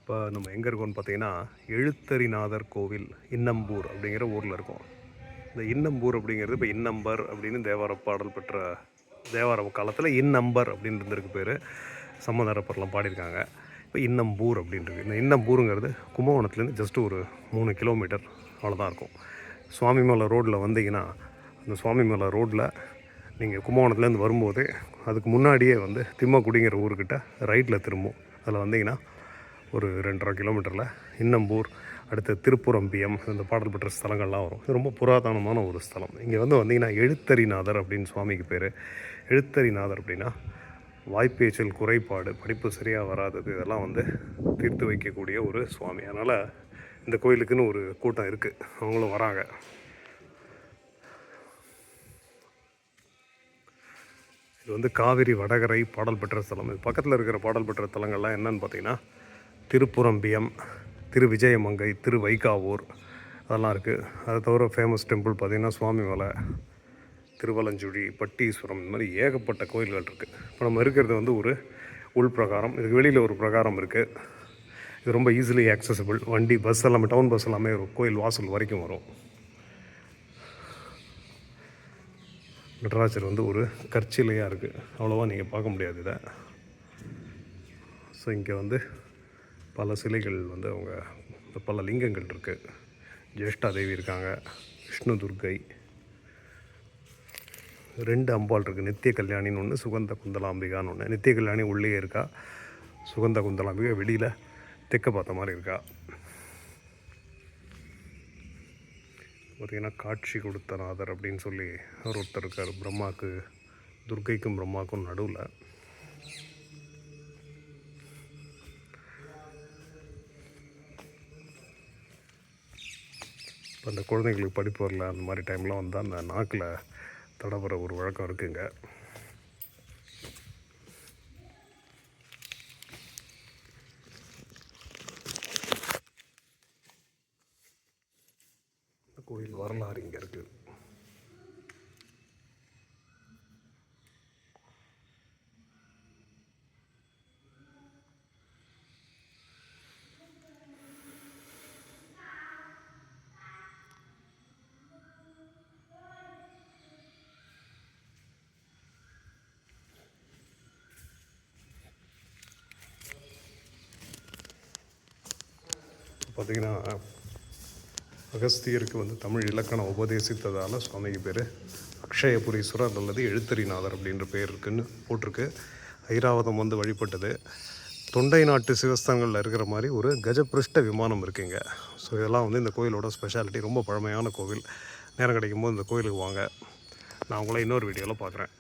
இப்போ நம்ம எங்கே இருக்கோம்னு பார்த்தீங்கன்னா, எழுத்தரிநாதர் கோவில் இன்னம்பூர் அப்படிங்கிற ஊரில் இருக்கோம். இந்த இன்னம்பூர் அப்படிங்கிறது இப்போ இன்னம்பர் அப்படின்னு தேவார பாடல் பெற்ற தேவார காலத்தில் இன்னம்பர் அப்படின்னு இருந்திருக்கு பேர். சம்பந்தரப்பர்லாம் பாடியிருக்காங்க. இப்போ இன்னம்பூர் அப்படின்றது இந்த இன்னம்பூருங்கிறது கும்பகோணத்துலேருந்து ஜஸ்ட் ஒரு 3 கிலோமீட்டர் அவ்வளோதான் இருக்கும். சுவாமிமலை ரோட்டில் வந்தீங்கன்னா, அந்த சுவாமிமலை ரோட்டில் நீங்கள் கும்பகோணத்துலேருந்து வரும்போதே அதுக்கு முன்னாடியே வந்து திம்மக்குடிங்கிற ஊருக்கிட்ட ரைட்டில் திரும்பும். அதில் வந்தீங்கன்னா ஒரு 2.5 கிலோமீட்டரில் இன்னம்பூர், அடுத்து திருப்புரம்பியம், இந்த பாடல் பெற்ற ஸ்தலங்கள்லாம் வரும். இது ரொம்ப புராதனமான ஒரு ஸ்தலம். இங்கே வந்தீங்கன்னா எழுத்தரிநாதர் அப்படின்னு சுவாமிக்கு பேர். எழுத்தரிநாதர் அப்படின்னா வாய்ப்பேச்சல் குறைபாடு, படிப்பு சரியாக வராதது, இதெல்லாம் தீர்த்து வைக்கக்கூடிய ஒரு சுவாமி. அதனால் இந்த கோயிலுக்குன்னு ஒரு கூட்டம் இருக்குது, அவங்களும் வராங்க. இது காவிரி வடகரை பாடல் பெற்ற ஸ்தலம். இது பக்கத்தில் இருக்கிற பாடல் பெற்ற ஸ்தலங்கள்லாம் என்னன்னு பார்த்தீங்கன்னா, திருப்புரம்பியம், திருவிஜயமங்கை, திருவைகாவூர், அதெல்லாம் இருக்குது. அதை தவிர ஃபேமஸ் டெம்பிள் பார்த்திங்கன்னா சுவாமிமலை, திருவலஞ்சுழி, பட்டீஸ்வரம், இந்த மாதிரி ஏகப்பட்ட கோயில்கள் இருக்குது. இப்போ நம்ம இருக்கிறது ஒரு உள் பிரகாரம். இதுக்கு வெளியில் ஒரு பிரகாரம் இருக்குது. இது ரொம்ப ஈஸிலி ஆக்சசபிள். வண்டி, பஸ் எல்லாமே, டவுன் பஸ் எல்லாமே கோயில் வாசல் வரைக்கும் வரும். நடராஜர் ஒரு கற்சிலையாக இருக்குது, அவ்வளோவா நீங்கள் பார்க்க முடியாது இதை. ஸோ இங்கே பல சிலைகள் அவங்க பல லிங்கங்கள் இருக்குது. ஜேஷ்டா தேவி இருக்காங்க, விஷ்ணு துர்க்கை, 2 அம்பாள் இருக்குது. நித்திய கல்யாணின்னு ஒன்று, சுகந்த குந்தலாம்பிகான்னு ஒன்று. நித்திய கல்யாணி உள்ளே இருக்கா, சுகந்த குந்தலாம்பிகா வெளியில் தெற்க பார்த்த மாதிரி இருக்கா. பார்த்திங்கன்னா காட்சி கொடுத்த நாதர் அப்படின்னு சொல்லி அவர் ஒருத்தர் இருக்கார். பிரம்மாவுக்கு, துர்க்கைக்கும் பிரம்மாவுக்கும் நடுவில். இப்போ அந்த குழந்தைங்களுக்கு படிப்பு வரல அந்த மாதிரி டைம்லாம் அந்த நாக்கில் தடவுற ஒரு வழக்கம் இருக்குங்க. கோயில் வரலாறு இங்கே இருக்குது. பார்த்திங்கன்னா அகஸ்தியருக்கு தமிழ் இலக்கணம் உபதேசித்ததால் சுவாமிக்கு பேர் அக்ஷயபுரீஸ்வரர் அல்லது எழுத்தரிநாதர் அப்படின்ற பேர் இருக்குன்னு போட்டிருக்கு. ஐராவதம் வழிபட்டது. தொண்டை நாட்டு சிவஸ்தலங்களில் இருக்கிற மாதிரி ஒரு கஜபிருஷ்ட விமானம் இருக்குங்க. ஸோ இதெல்லாம் இந்த கோயிலோட ஸ்பெஷாலிட்டி. ரொம்ப பழமையான கோவில். நேரம் கிடைக்கும்போது இந்த கோயிலுக்கு வாங்க. நான் உங்களை இன்னொரு வீடியோவில் பார்க்குறேன்.